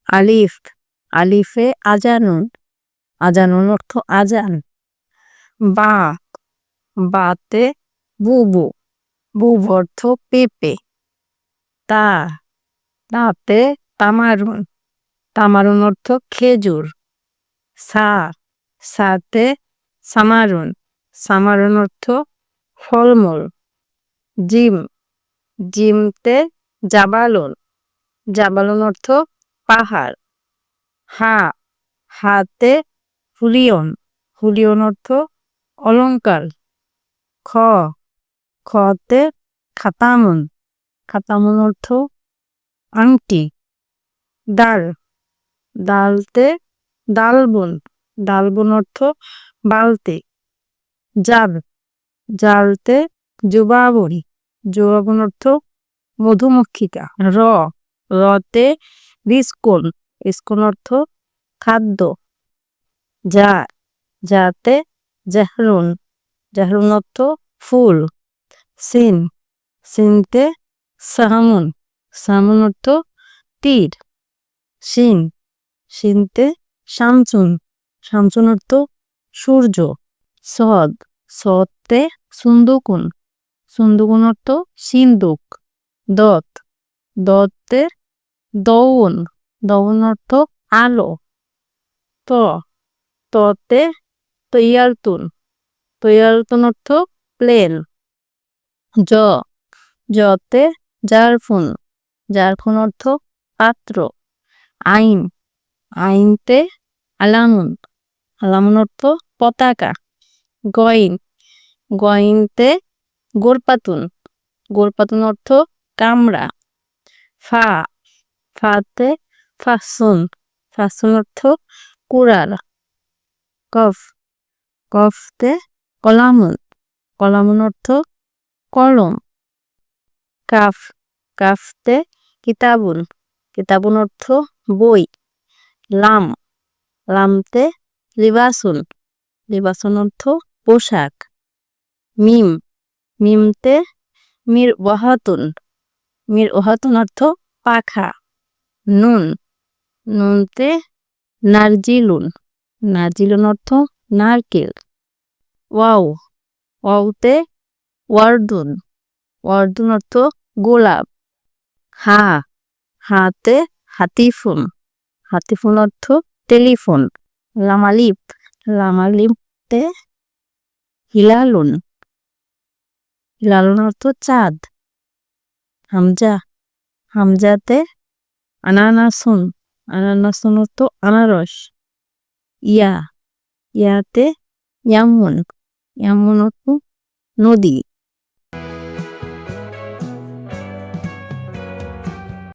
আলিফ, আলিফে আজানুন, আজানুন অর্থ আজান। বা, বাতে বুবু, বুবু অর্থ পেঁপে। তা, তাতে তামারুন, তামারুন অর্থ খেজুর। সা, সাতে সামারুন, সামারুন অর্থ ফলমূল। জিম, জিমতে জাবালুন, জাবালুন অর্থ পাহাড়। হা, হাতে হুলিয়ন, হুলিয়ন অর্থ অলংকার। খ, খতে খাতামুন, খাতামুন অর্থ আংটি। দাল, দালতে ডালবুন, ডালবুন অর্থ বালতি। জাল, জালতে জুবাবুন, জুবাবুন অর্থ মধুমক্ষিকা। র, রতে রিস্কুন, রিস্কুন অর্থ খাদ্য। যা, যাতে জাহরুন, জাহরুন অর্থ ফুল। সিন, সিনতে সাহামুন, সাহামুন অর্থ তীর। শিন, শিনতে শামসুন, শামসুন অর্থ সূর্য। সদ, সদতে সুন্দুকুন, সুন্দুকুন অর্থ সিন্দুক। দত, দতে দৌন, দৌন অর্থ আলো। ত, ততে তৈয়ালতুন, তৈয়ালতুন অর্থ প্লেন। জ, জতে জারফুন, জারফুন অর্থ পাত্র। আইন, আইনতে আলামুন, আলামুন অর্থ পতাকা। গইন, গইনতে গোরপাতুন, গোরপাতুন অর্থ কামড়া। ফা, ফাতে ফাসুন, ফাসুন অর্থ কুড়াল। কফ, কফতে কলামুন, কলামুন অর্থ কলম। কাফ, কাফতে কিতাবুন, কিতাবুন অর্থ বই। লাম, লামতে লিবাসুন, লিবাসুন অর্থ পোশাক। মিম, মিমতে মির ওয়াহাতুন, মির ওয়াহাতুন অর্থ পাখা। নুন, নুনতে নারজিলুন, নারজিলুন অর্থ নারকেল। ওয়াও, ওয়াওতে ওয়ার্দুন, ওয়ার্দুন অর্থ গোলাপ। হা, হাতে হাতিফুন, হাতিফুন অর্থ টেলিফোন। লামালিপ, লামালিপতে হিলালুন, হিলালুন অর্থ চাঁদ। হামজা, হামজাতে আনানাসুন, আনানাসুন অর্থ আনারস। ইয়া, ইয়াতে ইয়ামুন, ইয়ামুন অর্থ নদী।